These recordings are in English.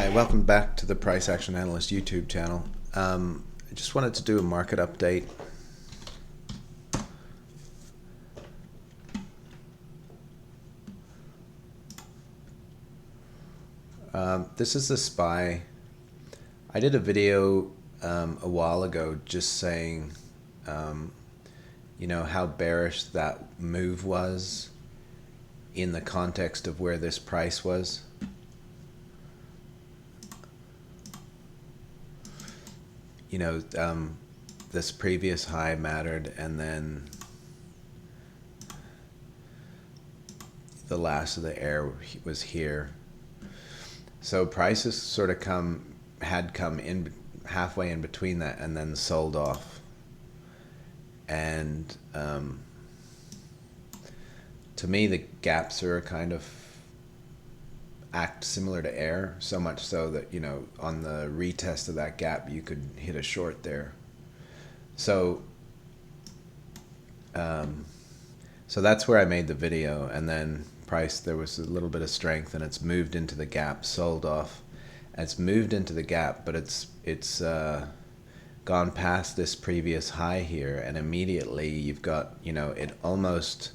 Hi, welcome back to the Price Action Analyst YouTube channel. I just wanted to do a market update. This is the SPY. I did a video a while ago just saying, you know, how bearish that move was in the context of where this price was. You know, this previous high mattered, and then the last of the air was here. So prices sort of had come in halfway in between that and then sold off. And to me, the gaps are kind of act similar to air, so much so that, you know, on the retest of that gap you could hit a short there. So so that's where I made the video, and then price, there was a little bit of strength and it's moved into the gap, sold off. And it's moved into the gap, but it's gone past this previous high here, and immediately you've got, you know, it almost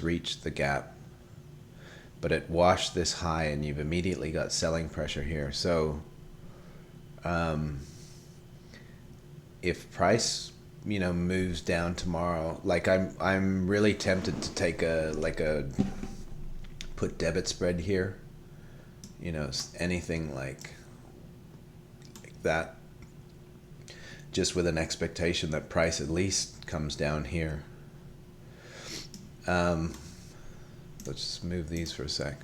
reached the gap, but it washed this high, and you've immediately got selling pressure here. So if price, you know, moves down tomorrow, like I'm really tempted to take put debit spread here, you know, anything like that, just with an expectation that price at least comes down here. Let's just move these for a sec.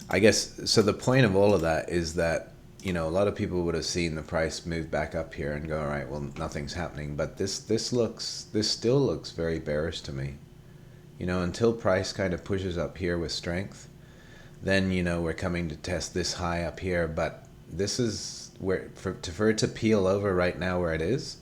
I guess, so the point of all of that is that, you know, a lot of people would have seen the price move back up here and go, all right, well, nothing's happening. But this still looks very bearish to me. You know, until price kind of pushes up here with strength, then, you know, we're coming to test this high up here. But this is where, for it to peel over right now where it is,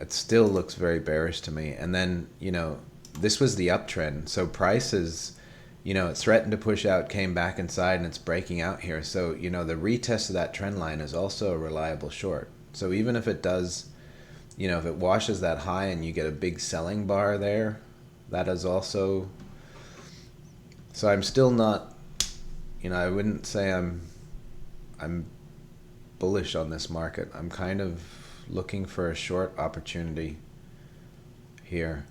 it still looks very bearish to me. And then, you know, this was the uptrend. So price is, you know, it threatened to push out, came back inside, and it's breaking out here. So, you know, the retest of that trend line is also a reliable short. So even if it does, you know, if it washes that high and you get a big selling bar there, that is also, so I'm still not, you know, I wouldn't say I'm bullish on this market. I'm kind of looking for a short opportunity here.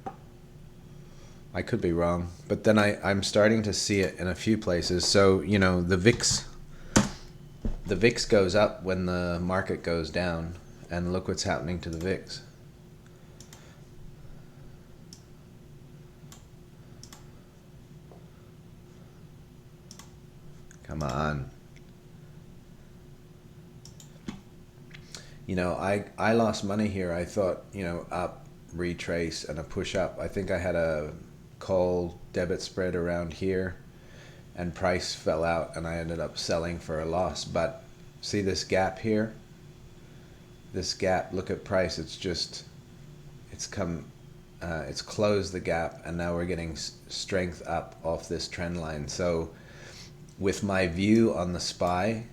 I could be wrong, but then I'm starting to see it in a few places. So, you know, the VIX goes up when the market goes down, and look what's happening to the VIX. Come on. You know, I lost money here. I thought, you know, up, retrace, and a push up. I think I had a call debit spread around here, and price fell out, and I ended up selling for a loss. But see this gap here? This gap, look at price. It's just, it's closed the gap, and now we're getting strength up off this trend line. So with my view on the SPY,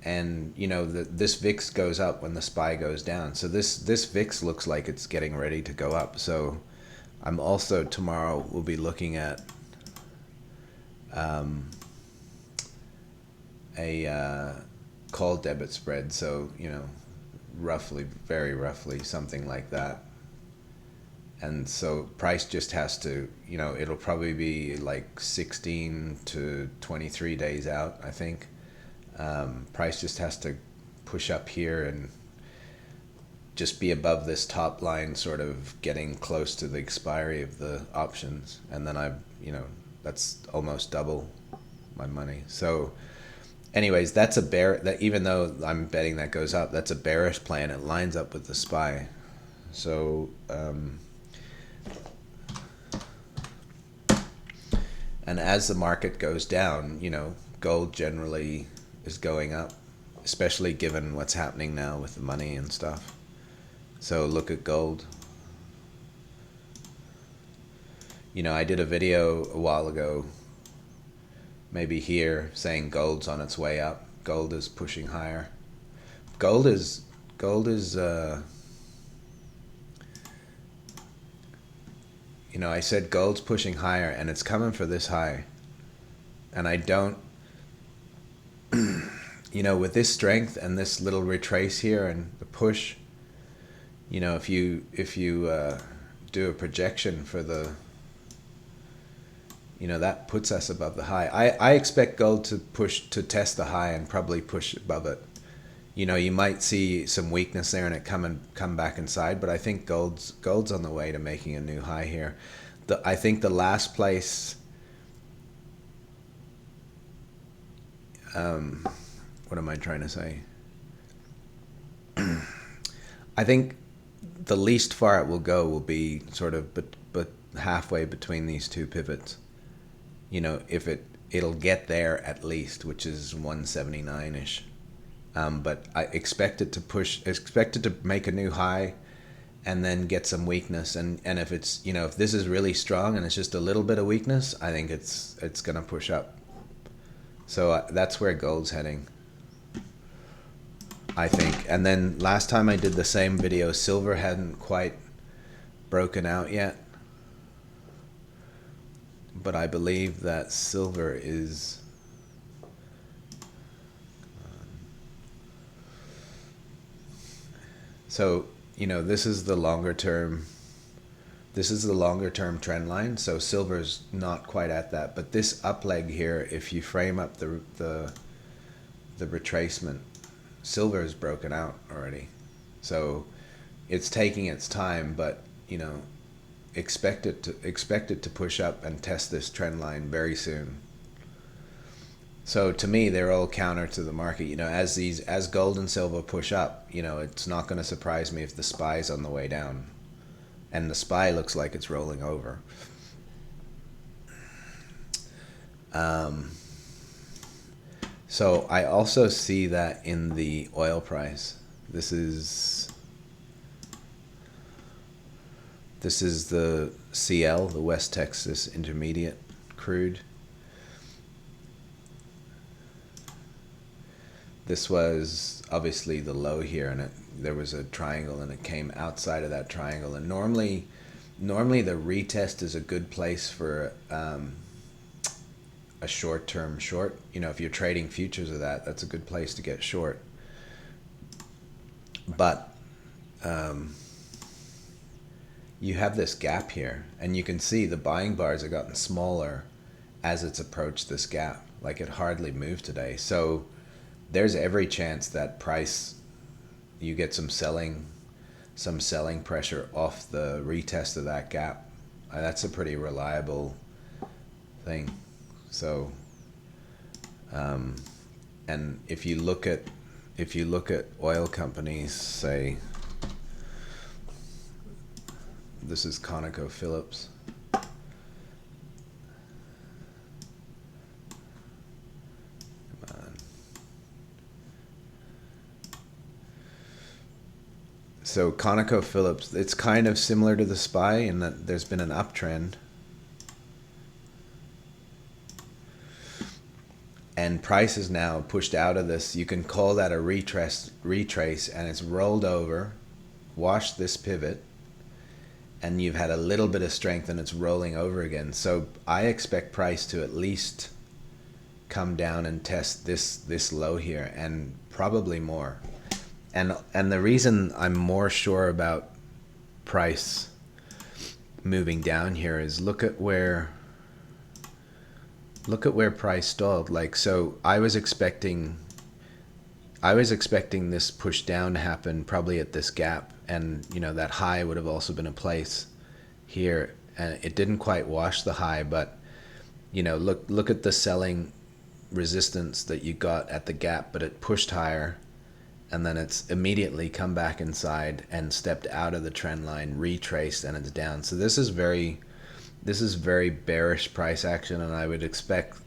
and, you know, this VIX goes up when the SPY goes down. So this VIX looks like it's getting ready to go up. So I'm also, tomorrow, we'll be looking at a call debit spread. So, you know, roughly, very roughly, something like that. And so price just has to, you know, it'll probably be like 16 to 23 days out, I think. Price just has to push up here and just be above this top line, sort of getting close to the expiry of the options, and then you know, that's almost double my money. So anyways, that's a that, even though I'm betting that goes up, that's a bearish plan. It lines up with the SPY. So and as the market goes down, you know, gold generally is going up, especially given what's happening now with the money and stuff. So look at gold. I did a video a while ago, maybe here, saying gold's on its way up. Gold is pushing higher. Gold is I said gold's pushing higher, and it's coming for this high. And I don't, with this strength and this little retrace here and the push, if you do a projection for the, that puts us above the high. I expect gold to test the high and probably push above it. You might see some weakness there and it come back inside, but I think gold's on the way to making a new high here. I think the last place, what am I trying to say? I think the least far it will go will be sort of but halfway between these two pivots. If it'll get there at least, which is 179-ish. But I expect it to make a new high and then get some weakness. And if it's, if this is really strong and it's just a little bit of weakness, I think it's going to push up. So that's where gold's heading, I think. And then last time I did the same video, silver hadn't quite broken out yet. But I believe that silver is... So, this is the longer term trend line. So silver's not quite at that, but this up leg here, if you frame up the retracement, silver is broken out already. So it's taking its time, but expect it to push up and test this trend line very soon. So to me, they're all counter to the market. As gold and silver push up, it's not going to surprise me if the SPY's on the way down, and the SPY looks like it's rolling over. So I also see that in the oil price. This is the CL, the West Texas Intermediate crude. This was obviously the low here, and there was a triangle, and it came outside of that triangle. And normally the retest is a good place for a short-term short. If you're trading futures of that, that's a good place to get short. But you have this gap here, and you can see the buying bars have gotten smaller as it's approached this gap. Like, it hardly moved today. So there's every chance that you get some selling pressure off the retest of that gap. That's a pretty reliable thing. So, and if you look at oil companies, say this is ConocoPhillips. So ConocoPhillips, it's kind of similar to the SPY in that there's been an uptrend. And price is now pushed out of this. You can call that a retrace, and it's rolled over, washed this pivot, and you've had a little bit of strength and it's rolling over again. So I expect price to at least come down and test this low here, and probably more. And the reason I'm more sure about price moving down here is look at where price stalled. Like, so I was expecting this push down to happen probably at this gap, and that high would have also been a place here, and it didn't quite wash the high, but look at the selling resistance that you got at the gap, but it pushed higher. And then it's immediately come back inside and stepped out of the trend line, retraced, and it's down. So this is very bearish price action, and I would expect,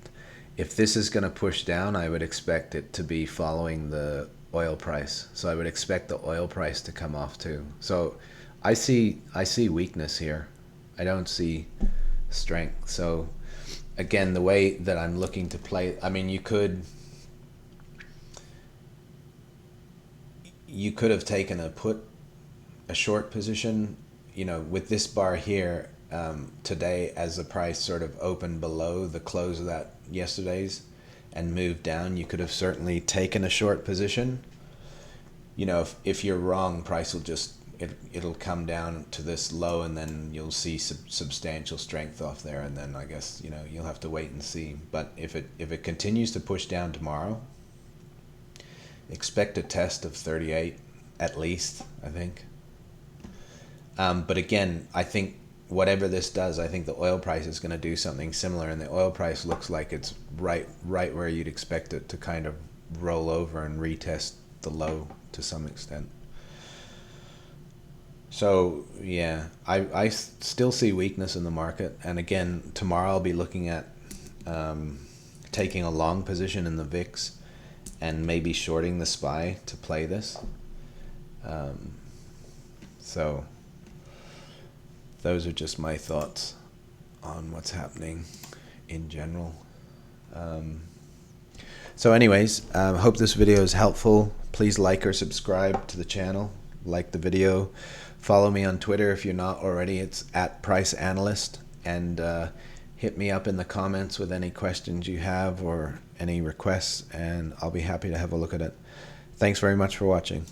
if this is going to push down, I would expect it to be following the oil price. So I would expect the oil price to come off too. So I see weakness here. I don't see strength. So again, the way that I'm looking to play, I mean, you could have taken a short position, you know, with this bar here today, as the price sort of opened below the close of that yesterday's and moved down. You could have certainly taken a short position. You know, if you're wrong, price will just it'll come down to this low, and then you'll see substantial strength off there, and then I guess, you know, you'll have to wait and see. But if it continues to push down tomorrow, expect a test of 38 at least, I think. But again, I think whatever this does, I think the oil price is going to do something similar, and the oil price looks like it's right where you'd expect it to kind of roll over and retest the low to some extent. So yeah, I still see weakness in the market, and again, tomorrow I'll be looking at taking a long position in the VIX and maybe shorting the SPY to play this. So those are just my thoughts on what's happening in general. So anyways, hope this video is helpful. Please like or subscribe to the channel. Like the video. Follow me on Twitter if you're not already. It's @PriceAnalyst. And hit me up in the comments with any questions you have or any requests, and I'll be happy to have a look at it. Thanks very much for watching.